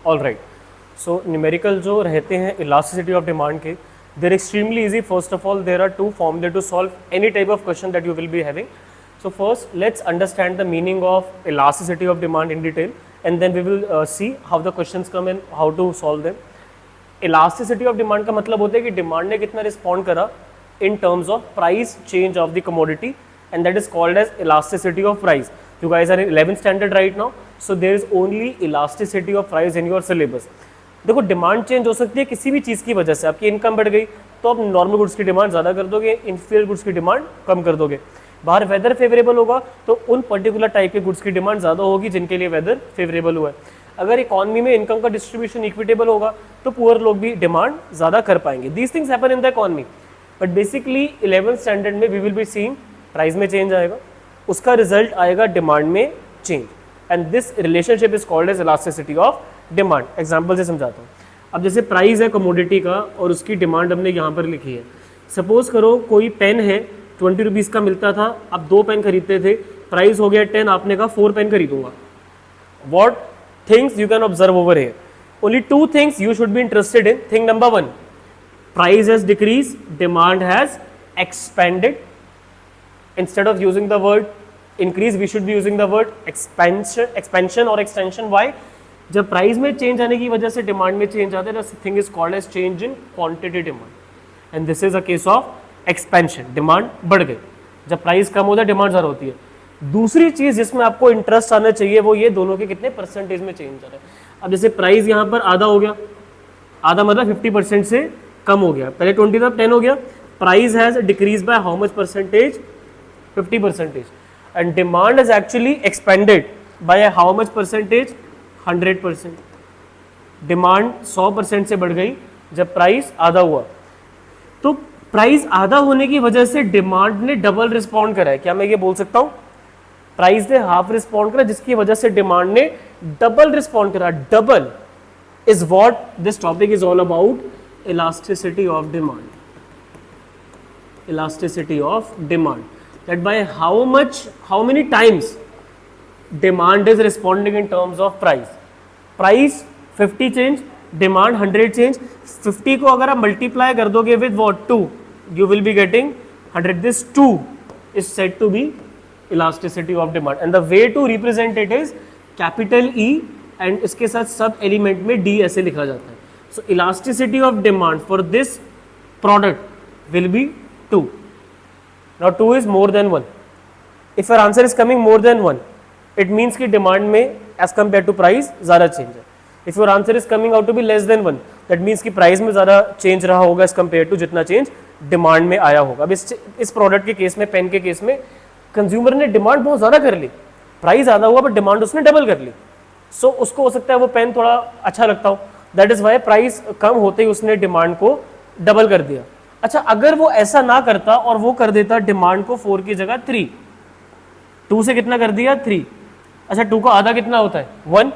All right, so numerical जो रहते हैं इलास्टिसिटी ऑफ डिमांड के, there extremely easy. First of all there are two फॉर्मूले to solve any type of question that you will be having. So first let's understand the meaning of elasticity of demand in detail, and then we will see how the questions come and how to solve them. Elasticity of demand का मतलब होता है कि demand ने कितना respond करा in terms of price change of the commodity, and that is called as elasticity of price. You guys are in 11th standard right now, so there is only elasticity of price in your syllabus. देखो demand change हो सकती है किसी भी चीज़ की वजह से. आपकी इनकम बढ़ गई तो आप नॉर्मल गुड्स की डिमांड ज़्यादा कर दोगे, इंफीरियर गुड्स की डिमांड कम कर दोगे. बाहर वेदर फेवरेबल होगा तो उन पर्टिकुलर टाइप के गुड्स की डिमांड ज़्यादा होगी जिनके लिए वेदर फेवरेबल हुआ है. अगर इकॉनमी में इनकम का डिस्ट्रीब्यूशन इक्विटेबल होगा तो पुअर लोग भी डिमांड ज़्यादा कर पाएंगे. These things happen in the economy, but basically 11th standard में we will be seeing price में चेंज आएगा, उसका रिजल्ट आएगा डिमांड में change, and this relationship is called as elasticity of demand. Example से समझाता हूँ. अब जैसे प्राइस है कमोडिटी का और उसकी डिमांड हमने यहाँ पर लिखी है. सपोज करो कोई पेन है 20 रुपीज़ का मिलता था, आप 2 पेन खरीदते थे, प्राइस हो गया 10, आपने कहा 4 पेन खरीदूंगा. What things you can observe over here? Only 2 things you should be interested in. Thing number 1, price has decreased, demand has expanded. Instead of using the word increase, we should be using the word expansion or extension. Why? जब price में change आने की वजह से demand में change आता है, the thing is called as change in quantity demand, and this is a case of expansion. Demand बढ़ गई. जब प्राइस कम होता है डिमांड ज़्यादा होती है. दूसरी चीज़ जिसमें आपको इंटरेस्ट आना चाहिए वो ये दोनों के कितने परसेंटेज में चेंज आ रहा है. अब जैसे प्राइस यहाँ पर आधा हो गया, आधा मतलब 50% से कम हो गया. पहले 20 था, 10 हो गया. Price has decrease by how much percentage? 50%. And demand is actually expanded by how much percentage? 100%. Demand 100% से बढ़ गई जब प्राइस आधा हुआ. तो प्राइस आधा होने की वजह से डिमांड ने डबल रिस्पॉन्ड करा है. क्या मैं ये बोल सकता हूं? प्राइस ने हाफ रिस्पॉन्ड करा जिसकी वजह से डिमांड ने डबल रिस्पॉन्ड करा. Double is what this topic is all about. Elasticity of demand. Elasticity of demand. That by how many times demand is responding in terms of price. Price 50 change, demand 100 change. 50 को अगर आप multiply कर दोगे with what? 2, you will be getting 100. This 2 is said to be elasticity of demand. And the way to represent it is capital E and इसके साथ सब element में D ऐसे लिखा जाता है. So elasticity of demand for this product will be 2. Now 2 is more than 1. If your answer is coming more than 1, it means कि demand में as compared to price ज़्यादा change है. If your answer is coming out to be less than 1, that means कि price में ज़्यादा change रहा होगा as compared to जितना change demand में आया होगा. अब इस product के केस में, पेन के केस में, कंज्यूमर ने डिमांड बहुत ज़्यादा कर ली, प्राइस ज़्यादा हुआ बट डिमांड उसने डबल कर ली. सो उसको हो सकता है वो पेन थोड़ा अच्छा लगता हो, दैट इज वाई प्राइस कम होते ही उसने डिमांड को डबल कर दिया. अच्छा, अगर वो ऐसा ना करता और वो कर देता डिमांड को 4 की जगह 3, 2 से कितना कर दिया? 3. अच्छा, 2 का आधा कितना होता है? 1.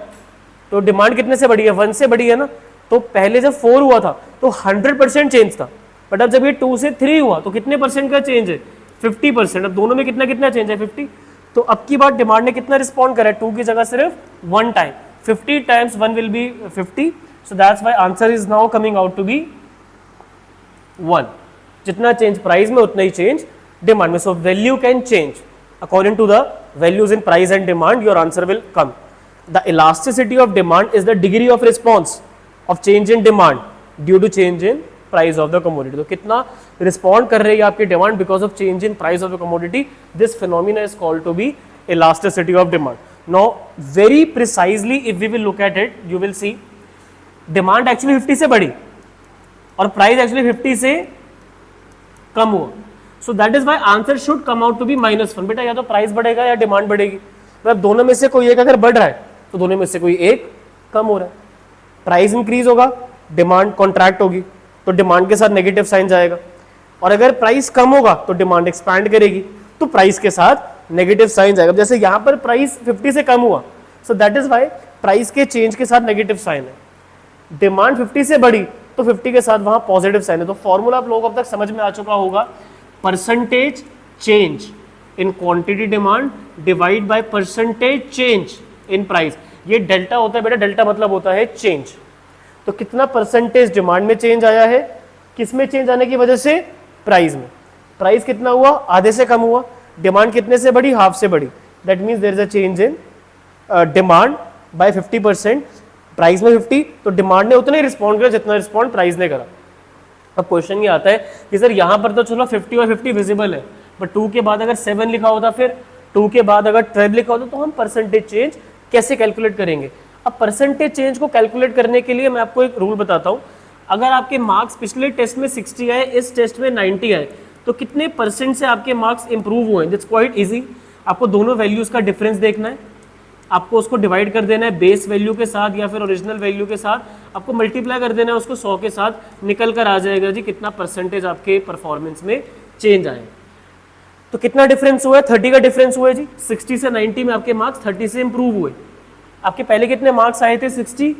तो डिमांड कितने से बढ़ी है? 1 से बढ़ी है ना. तो पहले जब 4 हुआ था तो 100% चेंज था, बट अब जब ये 2 से 3 हुआ तो कितने परसेंट का चेंज है? 50%. अब दोनों में कितना कितना चेंज है? 50. तो अब की बात डिमांड ने कितना रिस्पॉन्ड करा है? 2 की जगह सिर्फ 1 time. 50 times 1 will be 50. So that's why answer is now coming out to be 1. जितना चेंज प्राइस में उतना ही चेंज डिमांड में. So value can change according to the values in price and demand. Your answer will come. The elasticity of demand is the degree of response of change in demand due to change in price of the commodity. तो कितना respond कर रही है आपकी demand because of change in price of the commodity. This phenomena is called to be elasticity of demand. Now very precisely if we will look at it, you will see demand actually 50 से बढ़ी और price actually 50 से कम हुआ. So that is why answer should come out to be -1. बेटा या तो price बढ़ेगा या डिमांड बढ़ेगी. मतलब दोनों में से कोई एक अगर बढ़ रहा है तो दोनों में से कोई एक कम हो रहा है. प्राइस इंक्रीज होगा, डिमांड कॉन्ट्रैक्ट होगी, तो डिमांड के साथ नेगेटिव साइन जाएगा. और अगर प्राइस कम होगा तो डिमांड एक्सपैंड करेगी, तो प्राइस के साथ नेगेटिव साइन जाएगा. जैसे यहाँ पर प्राइस 50 से कम हुआ, so that is why price के चेंज के साथ नेगेटिव साइन है. डिमांड 50 से बढ़ी तो 50 के साथ वहां पॉजिटिव साइन है. तो फॉर्मूला आप लोगों को अब तक समझ में आ चुका होगा. Percentage change in quantity demand divide by percentage change in price. ये डेल्टा होता है बेटा, डेल्टा मतलब होता है चेंज। तो कितना परसेंटेज डिमांड में चेंज आया है, किस में चेंज आने की वजह से, प्राइस में। प्राइस कितना हुआ, आधे से कम हुआ। डिमांड कितने से बढ़ी, हाफ से बढ़ी। That means there is a change in demand by 50%, price में 50, तो डिमांड ने उतना ही रिस्पॉन्ड किया जितना रिस्पॉन्ड प्राइस ने करा। अब क्वेश्चन ये आता है कि सर यहाँ पर तो चलो 50 और 50 विजिबल है, बट 2 के बाद अगर 7 लिखा होता, फिर 2 के बाद अगर 12 लिखा होता, तो हम परसेंटेज चेंज कैसे कैलकुलेट करेंगे। अब परसेंटेज चेंज को कैलकुलेट करने के लिए मैं आपको एक रूल बताता हूँ। अगर आपके मार्क्स पिछले टेस्ट में 60 आए, इस टेस्ट में 90 आए, तो कितने परसेंट से आपके मार्क्स इंप्रूव हुए हैं। That's quite easy. आपको दोनों वैल्यूज का डिफरेंस देखना है, आपको उसको डिवाइड कर देना है बेस वैल्यू के साथ या फिर ओरिजिनल वैल्यू के साथ, आपको मल्टीप्लाई कर देना है उसको 100 के साथ, निकल कर आ जाएगा जी कितना परसेंटेज आपके परफॉर्मेंस में चेंज आए। तो कितना डिफरेंस हुआ है, 30 का डिफरेंस हुआ है जी। 60 से 90 में आपके मार्क्स 30 से इंप्रूव हुए। आपके पहले कितने मार्क्स आए थे, 60,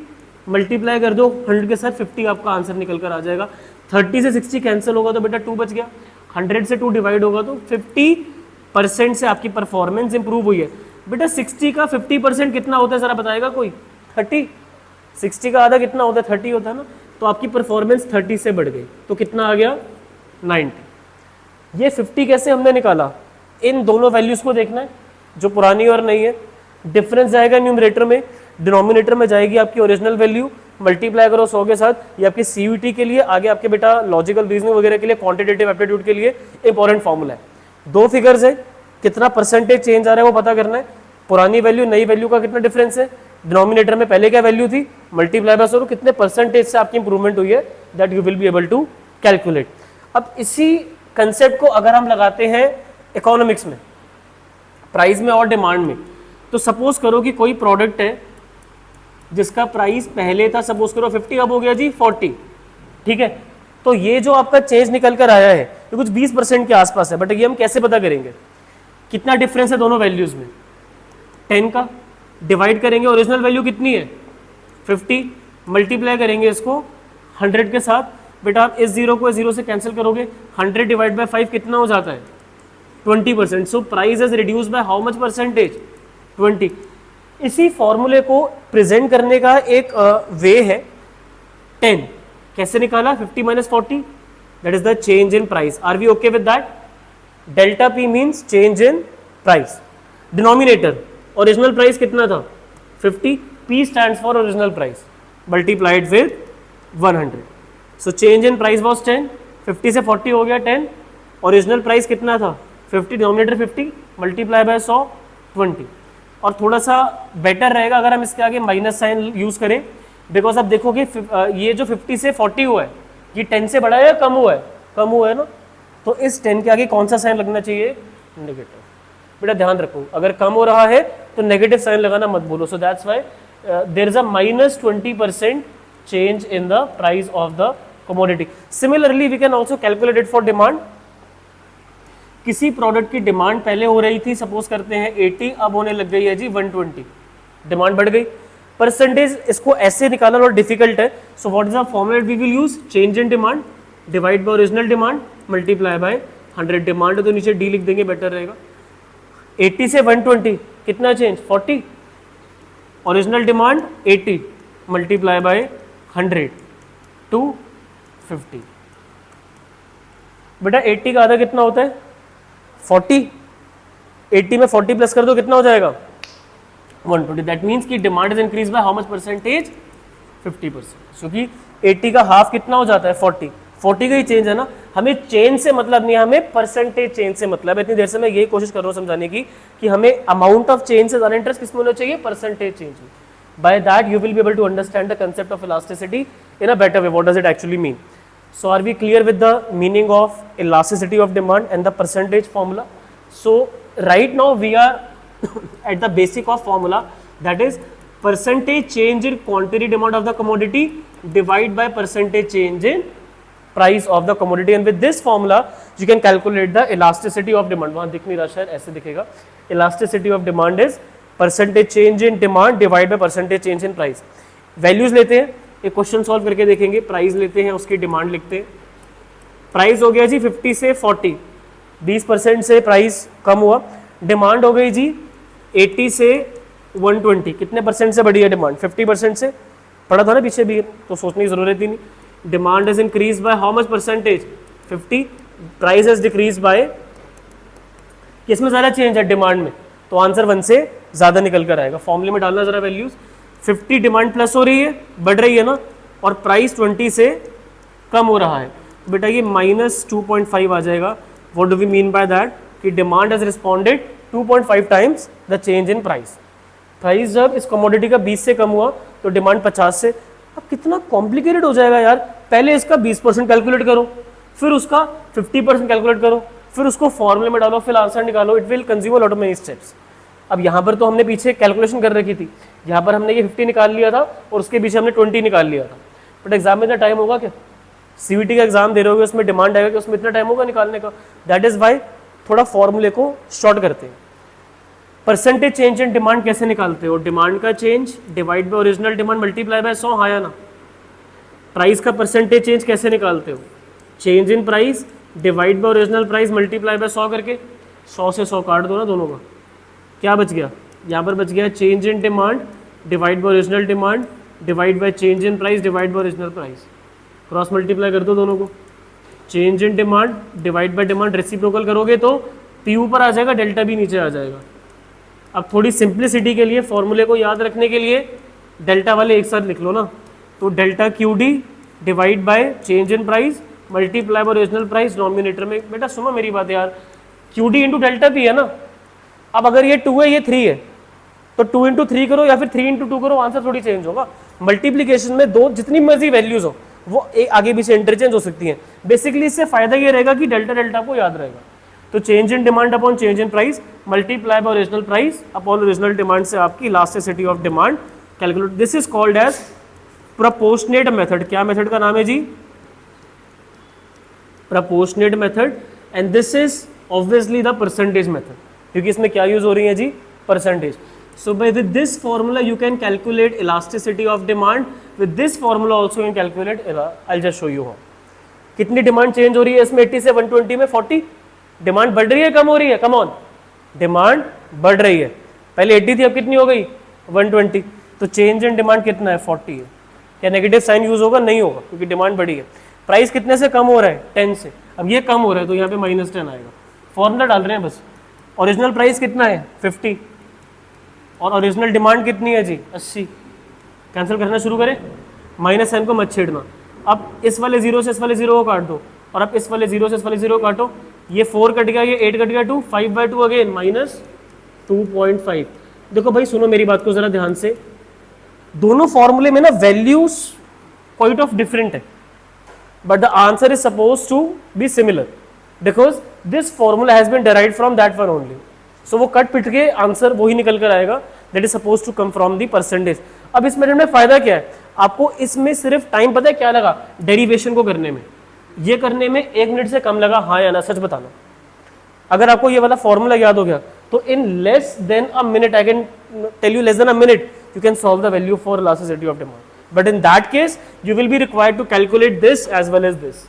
मल्टीप्लाई कर दो 100 के साथ, 50 आपका आंसर निकल कर आ जाएगा। 30 से 60 कैंसिल होगा तो बेटा 2 बच गया, 100 से 2 डिवाइड होगा तो 50% से आपकी परफॉर्मेंस इंप्रूव हुई है। बेटा 60 का 50% कितना होता है जरा बताएगा कोई, 30। 60 का आधा कितना होता है, 30 होता है ना। तो आपकी परफॉर्मेंस 30 से बढ़ गई, तो कितना आ गया, 90। ये 50 कैसे हमने निकाला, इन दोनों वैल्यूज को देखना है जो पुरानी और नई है। डिफरेंस जाएगा न्यूमरेटर में, डिनोमिनेटर में जाएगी आपकी ओरिजिनल वैल्यू, मल्टीप्लाई करो 100 के साथ। ये आपकी सीयूईटी के लिए, आगे आपके बेटा लॉजिकल रीजनिंग वगैरह के लिए, क्वांटिटेटिव एप्टीट्यूड के लिए इंपॉर्टेंट फॉर्मूला है। 2 फिगर्स है, कितना परसेंटेज चेंज आ रहा है वो पता करना है। पुरानी वैल्यू नई वैल्यू का कितना डिफरेंस है, डिनोमिनेटर में पहले क्या वैल्यू थी, मल्टीप्लाई बाय 100, कितने परसेंटेज से आपकी इंप्रूवमेंट हुई है, that you will be able to calculate. अब इसी कंसेप्ट को अगर हम लगाते हैं इकोनॉमिक्स में, प्राइस में और डिमांड में, तो सपोज करो कि कोई प्रोडक्ट है जिसका प्राइस पहले था, सपोज करो 50, अब हो गया जी 40, ठीक है। तो ये जो आपका चेंज निकल कर आया है ये कुछ 20% के आसपास है, बट ये हम कैसे पता करेंगे, कितना डिफरेंस है दोनों वैल्यूज में, 10 का। डिवाइड करेंगे, ओरिजिनल वैल्यू कितनी है 50, मल्टीप्लाई करेंगे इसको 100 के साथ। बेटा आप इस 0 को 0 से कैंसिल करोगे, 100 डिवाइड बाय 5 कितना हो जाता है, 20%। So price is reduce by how much percentage, 20। इसी फॉर्मूले को प्रेजेंट करने का एक वे है 10। कैसे निकाला, 50 minus 40, that is the change in price. Are we okay with that. Delta P means change in price. Denominator original price कितना था 50, P stands for original price multiplied with 100. So change in price was 10, 50 से 40 हो गया 10, original price कितना था 50, denominator 50, multiply by 100, 20। और थोड़ा सा बेटर रहेगा अगर हम इसके आगे माइनस साइन यूज करें, बिकॉज आप देखोगे ये जो 50 से 40 हुआ है ये 10 से बड़ा है या कम हुआ है, कम हुआ है ना। तो इस 10 के आगे कौन सा साइन लगना चाहिए, नेगेटिव। बेटा ध्यान रखो, अगर कम हो रहा है तो नेगेटिव साइन लगाना मत बोलो। So that's why there is a -20% change in the price of the commodity. Similarly we can also calculate it for demand. किसी प्रोडक्ट की डिमांड पहले हो रही थी, सपोज करते हैं 80, अब होने लग गई है जी 120, डिमांड बढ़ गई। परसेंटेज इसको ऐसे निकालना और डिफिकल्ट है। So what is the formula we will use, change in demand divide by original demand multiply by 100। Demand तो नीचे डी लिख देंगे, बेटर रहेगा। 80 से 120 कितना change 40, original demand 80 multiply by 100 to 50। बेटा 80 का आधा कितना होता है 40, 80 में 40 प्लस कर दो कितना हो जाएगा 120। दैट मीन्स कि demand is increase by how much percentage 50%। क्योंकि 80 का हाफ कितना हो जाता है 40, 40 का ही चेंज है ना। हमें चेंज से मतलब नहीं है, हमें परसेंटेज चेंज से मतलब है। इतनी देर से मैं यही कोशिश कर रहा हूँ समझाने की कि हमें अमाउंट ऑफ चेंज से ज्यादा इंटरेस्ट किसमें होना चाहिए, परसेंटेज चेंज में। By that you will be able to understand the concept of elasticity in a better way. What does it actually mean? So are we clear with the meaning of elasticity of demand and the percentage formula? So right now we are at the basic of formula, that is percentage change in quantity demand of the commodity divide by percentage change in price of the commodity, and with this formula you can calculate the elasticity of demand. वहाँ दिख नहीं रहा शायद, ऐसे दिखेगा। Elasticity of demand is percentage change in demand divide by percentage change in price. Values लेते हैं, एक क्वेश्चन सॉल्व करके देखेंगे। प्राइस लेते हैं, उसकी डिमांड लिखते हैं। प्राइस हो गया जी 50 से 40, 20% से प्राइस कम हुआ। डिमांड हो गई जी 80 से 120 कितने परसेंट से बढ़ी है डिमांड? 50% से। पढ़ा था ना पीछे भी, तो सोचने की जरूरत ही नहीं। Demand is increase by how much percentage? 50। Price is decrease by, किसमें ज़्यादा चेंज है? डिमांड में। तो आंसर 1 से ज़्यादा निकल कर आएगा। फॉर्मूले में डालना जरा वैल्यूज। 50 डिमांड प्लस हो रही है, बढ़ रही है ना, और प्राइस 20 से कम हो रहा है, तो बेटा ये -2.5 आ जाएगा। What do we mean by that? कि demand has responded 2.5 times the change in price. Price जब इस कमोडिटी का 20 से कम हुआ तो डिमांड 50 से। अब कितना कॉम्प्लिकेटेड हो जाएगा यार, पहले इसका 20% कैलकुलेट करो, फिर उसका 50% कैलकुलेट करो, फिर उसको फॉर्मूले में डालो, फिर आंसर निकालो। It will consume lot of many steps. अब यहाँ पर तो हमने पीछे कैलकुलेशन कर रखी थी, यहाँ पर हमने ये 50 निकाल लिया था और उसके पीछे हमने 20 निकाल लिया था। बट एग्जाम में इतना टाइम होगा क्या? सीवीटी का एग्जाम दे रहे होगे, उसमें डिमांड आएगा कि उसमें इतना टाइम होगा निकालने का? दैट इज वाई थोड़ा फॉर्मूले को शॉर्ट करते हैं। परसेंटेज चेंज इन डिमांड कैसे निकालते हो? डिमांड का change divide by original demand multiply by 100, हाँ या ना? प्राइस का परसेंटेज चेंज कैसे निकालते हो? Change in price divide by original price multiply by 100 करके। 100 से 100 काट दो ना दोनों का, क्या बच गया? यहाँ पर बच गया change in demand divide by original demand divide by change in price divide by original price. Cross multiply कर दो दोनों को। Change in demand divide bye demand reciprocal करोगे तो पी ऊपर आ जाएगा, डेल्टा भी नीचे आ जाएगा। अब थोड़ी सिंप्लिसिटी के लिए, फॉर्मूले को याद रखने के लिए डेल्टा वाले एक साथ लिख लो ना, तो delta Q D divide by change in price multiply by original price denominator में। बेटा सुनो मेरी बात यार, Q D into delta P है ना। अब अगर ये 2 है ये 3 है, तो 2 इंटू 3 करो या फिर 3 इंटू 2 करो, आंसर थोड़ी चेंज होगा। मल्टीप्लीकेशन में दो जितनी मर्जी वैल्यूज हो वो एक आगे पीछे इंटरचेंज हो सकती हैं। बेसिकली इससे फायदा ये रहेगा कि डेल्टा डेल्टा को याद रहेगा। तो change in demand upon change in price multiply by original price upon original demand से आपकी elasticity of demand calculate. This is called as proportionate method. क्या मेथड का नाम है जी? Proportionate method. And this is obviously the percentage method, क्योंकि इसमें क्या यूज हो रही है जी? Percentage. So by with this formula you can calculate elasticity of demand. With this formula also you can calculate, I'll just show you how. कितनी demand change हो रही है इसमें? 80 से 120 में 40। डिमांड बढ़ रही है कम हो रही है? कम ऑन, डिमांड बढ़ रही है। पहले 80 थी, अब कितनी हो गई? 120। तो चेंज इन डिमांड कितना है? 40 है। क्या नेगेटिव साइन यूज होगा? नहीं होगा, क्योंकि डिमांड बढ़ी है। प्राइस कितने से कम हो रहा है? 10 से। अब ये कम हो रहा है तो यहाँ पे -10 आएगा। फॉर्मूला डाल रहे हैं बस। ओरिजिनल प्राइस कितना है? 50 और ओरिजिनल डिमांड कितनी है जी? 80। कैंसिल करना शुरू करें, माइनस साइन को मत छेड़ना। अब इस वाले 0 से इस वाले 0 को काट दो, और अब इस वाले 0 से इस वाले 0 को काटो। ये 4 कट गया, ये 8 कट गया, 2 5/2 अगेन -2.5। देखो भाई सुनो मेरी बात को जरा ध्यान से, दोनों फॉर्मूले में ना वैल्यूज क्वाइट ऑफ डिफरेंट है, but the answer is suppose to be similar because this formula has been derived from that one only. So वो कट पिट के आंसर वही निकल कर आएगा that is suppose to come from the percentage. अब इस मेथड में फायदा क्या है आपको? इसमें सिर्फ टाइम पता है क्या लगा? डेरिवेशन को करने में, ये करने में 1 मिनट से कम लगा, हाँ या ना? सच बताना। अगर आपको ये वाला फॉर्मूला याद हो गया तो in less than a minute, I can tell you, less than a minute you can solve the value for elasticity of demand. But in that case you will be required to calculate this as well as this,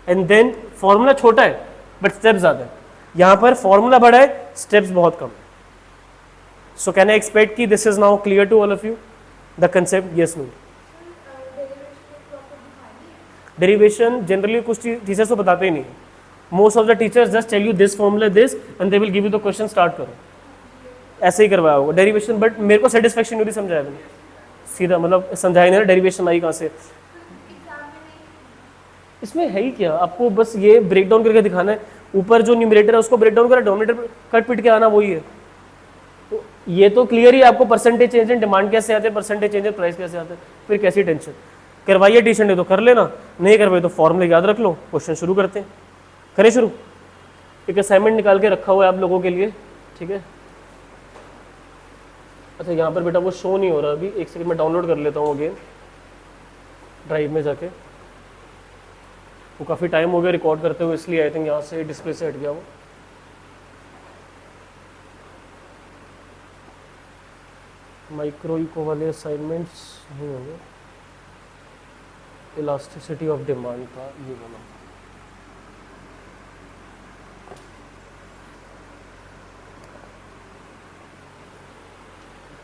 and then formula छोटा है but steps ज़्यादा है। यहाँ पर formula बड़ा है, steps बहुत कम। So can I expect कि this is now clear to all of you the concept? Yes, no? Derivation generally कुछ teachers तो बताते ही नहीं है। Most of the teachers just tell you this formula this and they will give you the question, start करो। ऐसे ही करवाया होगा derivation, but मेरे को सेटिस्फेक्शन नहीं समझाया मैंने सीधा, मतलब समझाया नहीं ना डेरिवेशन आई कहाँ से। इसमें है ही क्या, आपको बस ये ब्रेक डाउन करके दिखाना है। ऊपर जो न्यूमरेटर है उसको ब्रेक डाउन करा, डिनोमिनेटर कट पिट के आना वही है। तो ये तो क्लियर ही आपको परसेंटेज चेंज इन डिमांड कैसे आते हैं, परसेंटेज चेंज इन प्राइस कैसे आते हैं, फिर कैसी टेंशन। करवाइए ट्यूशन है तो कर लेना, नहीं करवाइए तो फॉर्मूले याद रख लो। क्वेश्चन शुरू करते हैं, करें शुरू। एक असाइनमेंट निकाल के रखा हुआ है आप लोगों के लिए, ठीक है। अच्छा यहाँ पर बेटा वो शो नहीं हो रहा अभी, एक सेकंड में डाउनलोड कर लेता हूँ अगेन ड्राइव में जाके। वो काफ़ी टाइम हो गया रिकॉर्ड करते हुए, इसलिए आई थिंक यहाँ से डिस्प्ले से हट गया वो। माइक्रो इको वाले असाइनमेंट्स नहीं होंगे, इलास्टिसिटी ऑफ डिमांड का ये बना।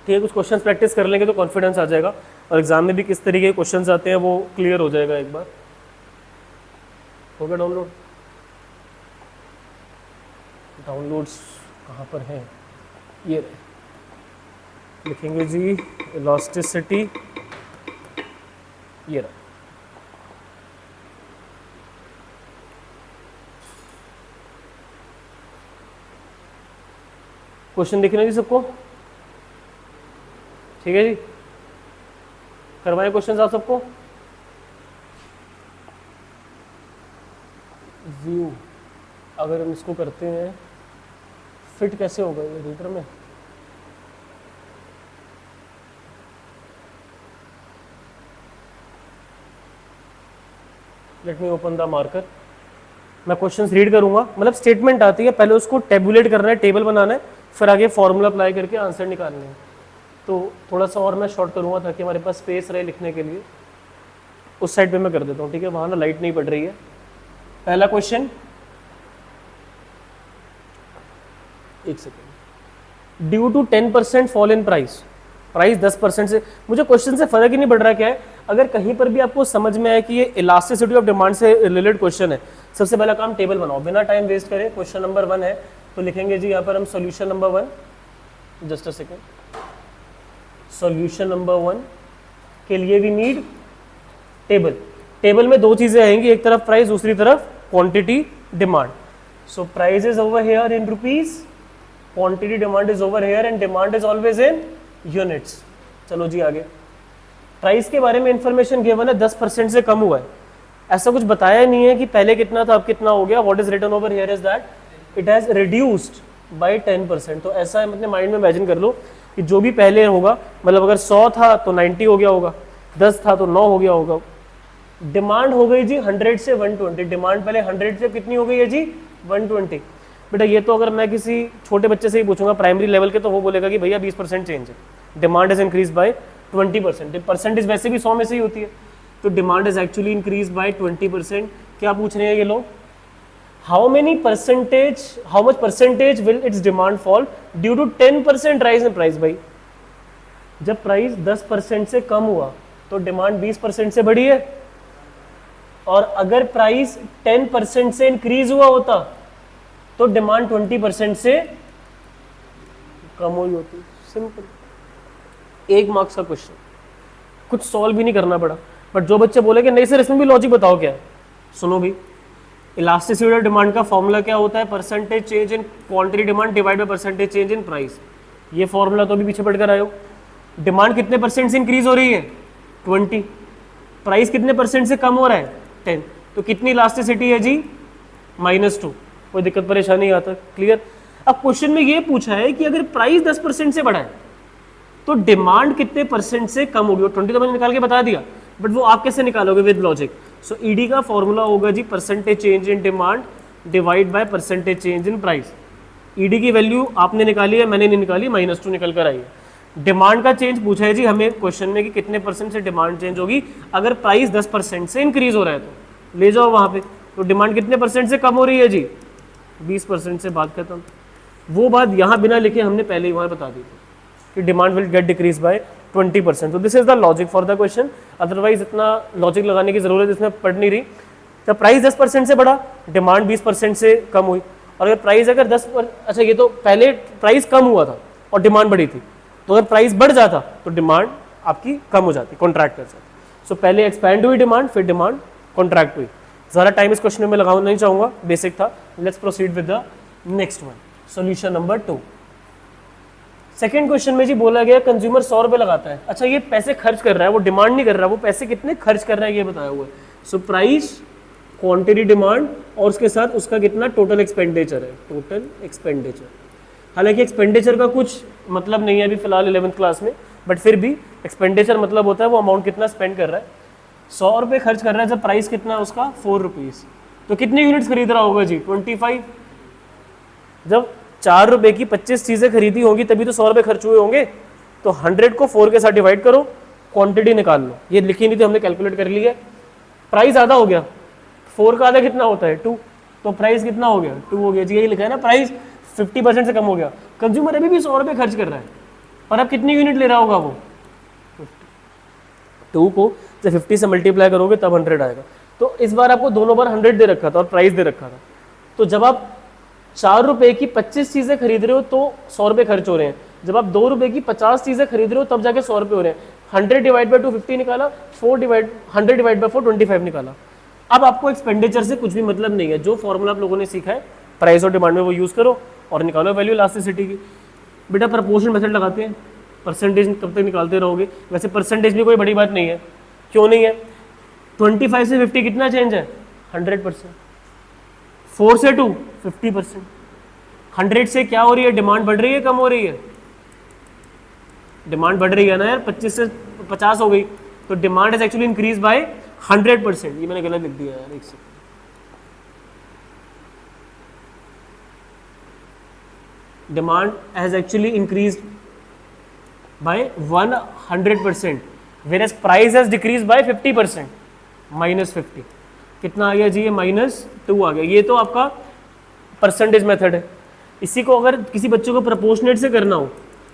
ठीक है, कुछ क्वेश्चन प्रैक्टिस कर लेंगे तो कॉन्फिडेंस आ जाएगा, और एग्जाम में भी किस तरीके के क्वेश्चंस आते हैं वो क्लियर हो जाएगा एक बार। हो गया डाउनलोड? डाउनलोड्स कहाँ पर हैं? ये रहे। लिखेंगे जी इलास्टिसिटी, ये रहा। क्वेश्चन दिख रहे हैं जी सबको? ठीक है जी, करवाएं क्वेश्चंस आप सबको। व्यू अगर हम इसको करते हैं फिट कैसे होगा ये रीडर में? Let me open the marker. मैं क्वेश्चंस रीड करूंगा, मतलब स्टेटमेंट आती है, पहले उसको टेबुलेट करना है, टेबल बनाना है, फिर आगे फॉर्मूला अप्लाई करके आंसर निकालने हैं। तो थोड़ा सा और मैं शॉर्ट करूंगा ताकि हमारे पास स्पेस रहे लिखने के लिए। उस साइड पे मैं कर देता हूँ, ठीक है, वहाँ ना लाइट नहीं पड़ रही है। पहला क्वेश्चन, एक second. Due to 10% fall in price, price 10% से, मुझे क्वेश्चन से फर्क ही नहीं पड़ रहा क्या है, अगर कहीं पर भी आपको समझ में आए कि ये इलास्टिसिटी ऑफ डिमांड से रिलेटेड क्वेश्चन है, सबसे पहला काम टेबल बनाओ, बिना टाइम वेस्ट करें। क्वेश्चन नंबर 1 है तो लिखेंगे जी यहाँ पर हम solution number 1, just a second. Solution number 1 के लिए वी नीड टेबल। टेबल में दो चीजें आएंगी, एक तरफ प्राइस, दूसरी तरफ quantity demand. So price is over here in rupees, quantity demand is over here, and demand is always in units. चलो जी आगे। प्राइस के बारे में इंफॉर्मेशन गिवन है 10% से कम हुआ है, ऐसा कुछ बताया नहीं है कि पहले कितना था अब कितना हो गया। What is written over here is that it has reduced by 10%। तो ऐसा अपने माइंड में इमेजिन कर लो कि जो भी पहले होगा, मतलब अगर 100 था तो 90 हो गया होगा, 10 था तो 9 हो गया होगा। डिमांड हो गई जी 100 से 120, डिमांड पहले 100 से कितनी हो गई है जी 120। बेटा ये तो अगर मैं किसी छोटे बच्चे से ही पूछूंगा प्राइमरी लेवल के, तो वो बोलेगा कि भैया 20% चेंज है, demand is increase by 20%। Percentage वैसे भी 100 में से ही होती है, तो demand is actually increase by 20%। क्या पूछ रहे हैं ये लोग? How much percentage will its demand fall due to 10% rise in price. भाई जब प्राइस 10% से कम हुआ तो डिमांड 20% से बढ़ी है, और अगर प्राइस 10% से इंक्रीज हुआ होता तो डिमांड 20% से कम हुई होती। सिंपल, 1 मार्क्स का क्वेश्चन, कुछ सॉल्व भी नहीं करना पड़ा। बट जो बच्चे बोले कि नहीं सर इसमें भी लॉजिक बताओ क्या है, सुनो भी। इलास्टिसिटी ऑफ डिमांड का फॉर्मूला क्या होता है? Percentage change in quantity demand divide by percentage change in price. ये फॉर्मूला तो अभी पीछे पढ़कर आए हो। डिमांड कितने परसेंट से इंक्रीज हो रही है? 20। प्राइस कितने परसेंट से कम हो रहा है? 10। तो कितनी इलास्टिसिटी है जी? -2। कोई दिक्कत परेशानी आता? क्लियर। अब क्वेश्चन में ये पूछा है कि अगर प्राइस 10% से बढ़ा है तो डिमांड कितने परसेंट से कम होगी? 20 तो मैंने निकाल के बता दिया, बट वो आप कैसे निकालोगे विद लॉजिक? सो ईडी का फॉर्मूला होगा जी percentage change in demand divide by percentage change in price. ED की वैल्यू आपने निकाली है, मैंने नहीं निकाली, -2 निकल कर आई है। डिमांड का चेंज पूछा है जी हमें क्वेश्चन में कि कितने परसेंट से डिमांड चेंज होगी अगर प्राइस 10% से इंक्रीज हो रहा है, तो ले जाओ वहां पे। तो डिमांड कितने परसेंट से कम हो रही है जी? 20% से। बात खत्म। वो बात यहाँ बिना लिखे हमने पहले ही वहां बता दी थी कि demand will get decrease by 20%। तो this is the logic for the question. Otherwise इतना लॉजिक लगाने की जरूरत इसमें पड़ नहीं रही। जब प्राइस 10% से बढ़ा, डिमांड 20% से कम हुई, और अगर प्राइस अगर 10 अच्छा ये तो पहले प्राइस कम हुआ था और डिमांड बढ़ी थी, तो अगर प्राइस बढ़ जाता तो डिमांड आपकी कम हो जाती, कॉन्ट्रैक्ट कर जाती। सो पहले एक्सपैंड हुई डिमांड, फिर डिमांड कॉन्ट्रैक्ट हुई। ज़्यादा टाइम इस क्वेश्चन में लगाना नहीं चाहूँगा, बेसिक था। Let's proceed with the next one, solution number 2। Second question में जी बोला गया कंज्यूमर 100 रुपये लगाता है। अच्छा ये पैसे खर्च कर रहा है, वो डिमांड नहीं कर रहा, वो पैसे कितने खर्च कर रहा है ये बताया हुआ है। सो प्राइस, क्वांटिटी डिमांड, और उसके साथ उसका कितना टोटल एक्सपेंडिचर है, टोटल एक्सपेंडिचर। हालांकि एक्सपेंडिचर का कुछ मतलब नहीं है अभी फिलहाल 11th क्लास में, बट फिर भी एक्सपेंडिचर मतलब होता है वो अमाउंट कितना स्पेंड कर रहा है। 100 रुपये खर्च कर रहा है, जब प्राइस कितना है उसका 4 रुपीज़, तो कितनी यूनिट्स खरीद रहा होगा जी? 25। जब 4 रुपये की 25 चीज़ें खरीदी होंगी तभी तो 100 रुपये खर्च हुए होंगे। तो 100 को 4 के साथ डिवाइड करो, क्वांटिटी निकाल लो। ये लिखी नहीं थी, हमने कैलकुलेट कर लिया। प्राइस आधा हो गया, 4 का आधा कितना होता है? 2। तो प्राइस कितना हो गया? 2 हो गया जी। यही लिखा है ना, प्राइस 50% से कम हो गया। कंज्यूमर अभी भी 100 रुपये खर्च कर रहा है पर अब कितनी यूनिट ले रहा होगा वो 2 को जब 50 से मल्टीप्लाई करोगे तब 100 आएगा। तो इस बार आपको दोनों बार 100 दे रखा था और प्राइस दे रखा था। तो जब आप 4 रुपए की 25 चीज़ें खरीद रहे हो तो 100 रुपये खर्च हो रहे हैं। जब आप 2 रुपए की 50 चीज़ें खरीद रहे हो तब जाके 100 रुपये हो रहे हैं। 100 डिवाइड बाई 2 50 निकाला, 100 डिवाइड बाई 4 25 निकाला। अब आपको एक्सपेंडिचर से कुछ भी मतलब नहीं है। जो फॉर्मूला आप लोगों ने सीखा है प्राइस और डिमांड में वो यूज़ करो और निकालो वैल्यू इलास्टिसिटी की। बेटा प्रपोर्शन मेथड लगाते हैं, परसेंटेज कब तक निकालते रहोगे। वैसे परसेंटेज भी कोई बड़ी बात नहीं है, क्यों नहीं है। 25 से 50 कितना चेंज है 100%। 4 से 2 50%। 100 से क्या हो रही है, डिमांड बढ़ रही है कम हो रही है, डिमांड बढ़ रही है ना यार। 25 से 50 हो गई तो demand is actually increase bye 100%। ये मैंने गलत लिख दिया यार, एक second. Demand has actually increase bye 100% whereas price has decrease by 50%, -50। कितना आ गया जी, ये -2 आ गया। ये तो आपका परसेंटेज मेथड है। इसी को अगर किसी बच्चे को प्रोपोर्शनेट से करना हो,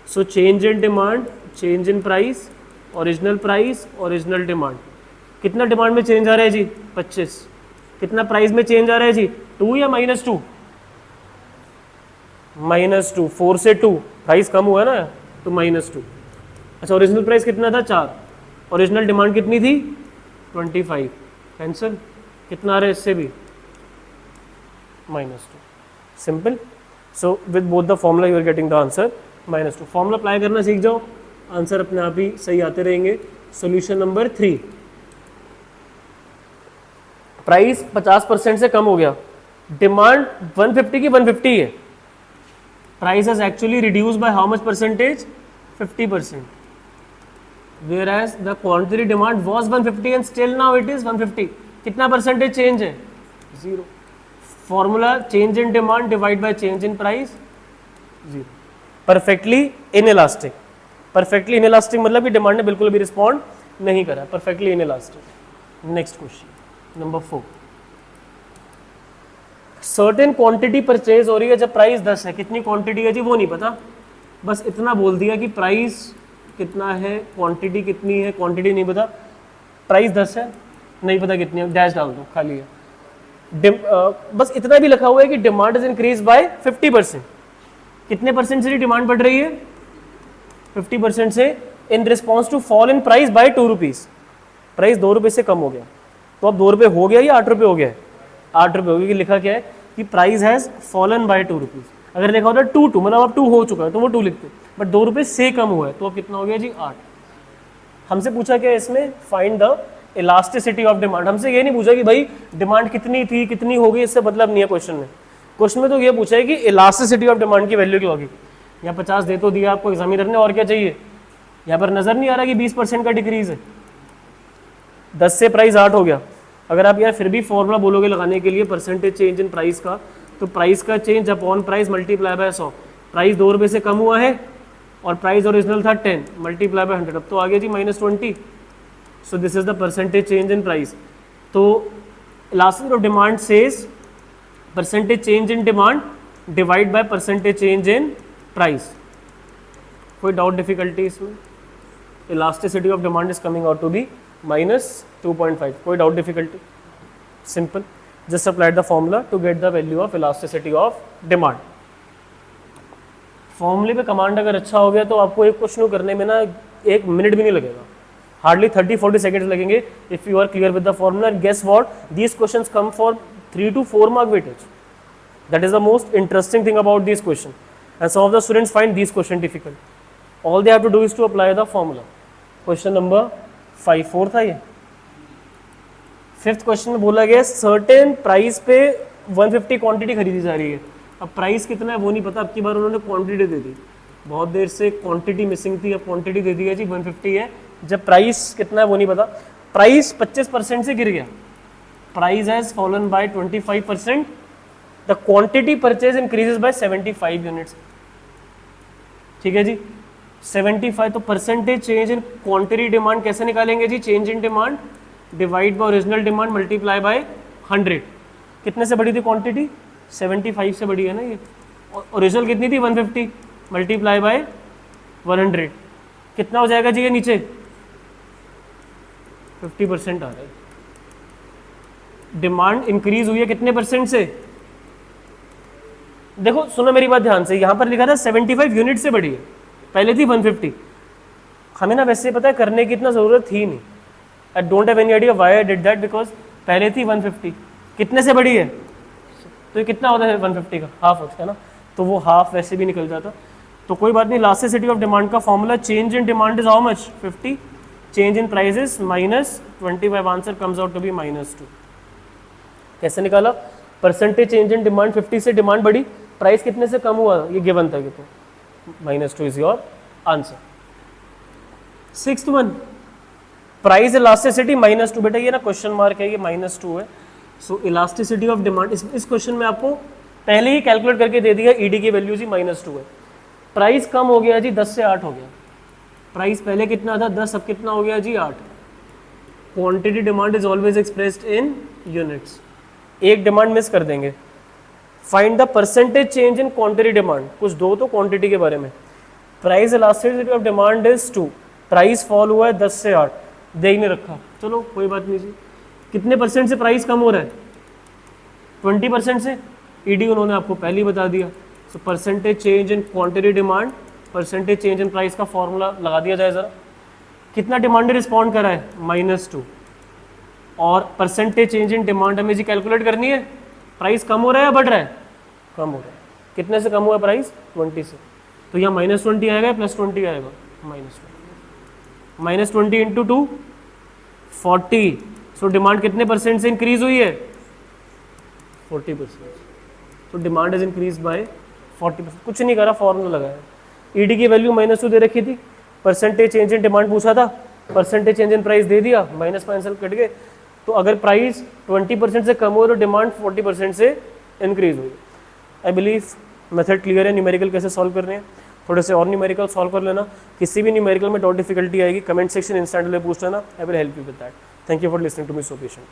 so change in demand, change in price, original demand. कितना डिमांड में चेंज आ रहा है जी 25। कितना प्राइस में चेंज आ रहा है जी 2 या -2, -2। 4 से 2 प्राइस कम हुआ ना तो -2। अच्छा ओरिजिनल प्राइस कितना था 4, ओरिजिनल डिमांड कितनी थी 25, कैंसिल। कितना आ रहा है इससे भी -2। Simple. So with both the formula you are getting the answer -2। Formula apply करना सीख जाओ, आंसर अपने आप ही सही आते रहेंगे। सोल्यूशन नंबर 3, प्राइस 50% से कम हो गया, डिमांड 150 की 150 है, price has actually reduce by how much percentage 50%, whereas the quantity demand was 150 and still now it is 150। कितना परसेंटेज चेंज है 0। Formula change in demand divide by change in price 0। Perfectly inelastic. Perfectly inelastic मतलब कि demand ने बिल्कुल भी respond नहीं करा, perfectly inelastic. Next question number 4, certain quantity purchase हो रही है जब प्राइस 10 है। कितनी क्वांटिटी है जी वो नहीं पता, बस इतना बोल दिया कि प्राइस कितना है, क्वांटिटी कितनी है, क्वांटिटी नहीं पता, प्राइस 10 है नहीं पता कितनी है, डैश डाल दो खाली है। बस इतना भी लिखा हुआ है कि डिमांड इज इंक्रीज बाय 50%। कितने परसेंट से डिमांड बढ़ रही है 50% से, in response to fall in price by 2 rupees. Price 2 रुपये से कम हो गया, तो अब 2 रुपये हो गया या 8 रुपये हो गया है, 8 रुपये हो गया। कि लिखा क्या है कि price has fallen bye 2 rupees. अगर लिखा होता 2 मतलब अब 2 हो चुका है तो वो 2 लिखते, बट 2 रुपये से कम हुआ है तो अब कितना हो गया जी 8। हमसे पूछा क्या इसमें, find the elasticity of demand. हमसे ये नहीं पूछा कि भाई डिमांड कितनी थी कितनी होगी, इससे मतलब नहीं है क्वेश्चन में। क्वेश्चन में तो ये पूछा है कि इलास्टिसिटी ऑफ डिमांड की वैल्यू क्या होगी। यहाँ 50 दे तो दिया आपको एग्जामिनर ने, और क्या चाहिए। यहाँ पर नजर नहीं आ रहा कि 20% का डिक्रीज है, 10 से प्राइस 8 हो गया। अगर आप यार फिर भी फॉर्मूला बोलोगे लगाने के लिए परसेंटेज चेंज इन प्राइस का, तो प्राइस का change upon price multiply by 100। Price 2 रुपये से कम हुआ है और प्राइस ओरिजिनल था 10 मल्टीप्लाई बाय 100, अब तो आ गया जी -20। So this is the percentage change in price. तो elasticity of demand says percentage change in demand divide by percentage change in price. कोई डाउट डिफिकल्टी इसमें। Elasticity of demand is coming out to be -2.5। कोई doubt difficulty, simple, just apply the formula to get the value of elasticity of demand. फॉर्मूले पे command अगर अच्छा हो गया तो आपको एक क्वेश्चन करने में ना 1 मिनट भी नहीं लगेगा, हार्डली 30-40 सेकेंड्स लगेगे if you are clear with the formula. Guess what, these questions come for 3 to 4 mark weightage. That is the most interesting thing about these questions, and some of the students find these questions difficult. All they have to do is to apply the formula. Question number 5, 4 था ये। 5th question में बोला गया certain price पे 150 quantity खरीदी जा रही है। अब प्राइस कितना है वो नहीं पता, अब की बार उन्होंने क्वांटिटी दे दी, बहुत देर से क्वांटिटी मिसिंग थी, अब क्वांटिटी दे दी है जी 150 है। जब प्राइस कितना है वो नहीं पता, प्राइस 25% से गिर गया, price has fallen by 25%, the quantity purchase increases by 75 units. ठीक है जी 75, तो percentage change in quantity demand कैसे निकालेंगे जी, change in demand divide by original demand multiply by 100। कितने से बढ़ी थी क्वांटिटी 75 से बढ़ी है ना ये, ओरिजिनल कितनी थी 150 मल्टीप्लाई बाय 100, कितना हो जाएगा जी ये नीचे? 50% आ रहा है। डिमांड इंक्रीज हुई है कितने परसेंट से? देखो सुनो मेरी बात ध्यान से, यहाँ पर लिखा था 75 यूनिट से बढ़ी है, पहले थी 150। हमें ना वैसे पता है करने की इतना ज़रूरत थी नहीं। I don't have any idea why I did that, because पहले थी 150, कितने से बढ़ी है? तो ये कितना होता है 150 का? हाफ होता है ना, तो वो हाफ वैसे भी निकल जाता। तो कोई बात नहीं, इलास्टिसिटी ऑफ डिमांड का formula change in demand is how much? 50, change in prices minus 25, answer comes out to be -2। कैसे निकाला? परसेंटेज चेंज इन डिमांड 50 से डिमांड बढ़ी, प्राइस कितने से कम हुआ? ये गिवन था कि तो -2 is your answer. 6th one, price elasticity -2। बेटा ये ना क्वेश्चन मार्क है, ये -2 है। सो इलास्टिसिटी ऑफ डिमांड, इस क्वेश्चन में आपको पहले ही कैलकुलेट करके दे दिया, ईडी की वैल्यू जी -2 है। प्राइस कम हो गया जी, 10 से 8 हो गया। प्राइस पहले कितना था? 10, अब कितना हो गया जी? 8। Quantity demand is always expressed in units. एक डिमांड मिस कर देंगे। Find the percentage change in quantity demand, कुछ दो तो क्वांटिटी के बारे में। Price elasticity of demand is 2, price fall हुआ है 10 से 8, दे ही नहीं रखा, चलो कोई बात नहीं जी। कितने परसेंट से प्राइस कम हो रहा है? 20% से। ईडी उन्होंने आपको पहले ही बता दिया। So percentage change in quantity demand, percentage change in price का फॉर्मूला लगा दिया जाए ज़रा। कितना डिमांड रिस्पॉन्ड करा है? -2। और परसेंटेज चेंज इन डिमांड हमें जी कैलकुलेट करनी है। प्राइस कम हो रहा है या बढ़ रहा है? कम हो रहा है। कितने से कम हुआ प्राइस? 20 से। तो यहाँ -20 आएगा, +20 आएगा? -20 इंटू 2, 40। सो डिमांड कितने परसेंट से इंक्रीज हुई है? 40%। तो डिमांड इज इंक्रीज बाय 40%। कुछ नहीं करा, फॉर्मूला लगाया। ईडी की वैल्यू -2 दे रखी थी, परसेंटेज चेंज इन डिमांड पूछा था, परसेंटेज चेंज इन प्राइस दे दिया, माइनस कट गए। तो अगर प्राइस 20% से कम हो तो डिमांड 40% से इंक्रीज हुई। आई बिलीव मेथड क्लियर है। न्यूमेरिकल कैसे सॉल्व करने हैं, थोड़े से और न्यूमेरिकल सॉल्व कर लेना। किसी भी न्यूमेरिकल में डॉट डिफिकल्टी आएगी कमेंट सेक्शन इंस्टेंटली पूछ लेना, I will help you with that. Thank you for listening to me so patient.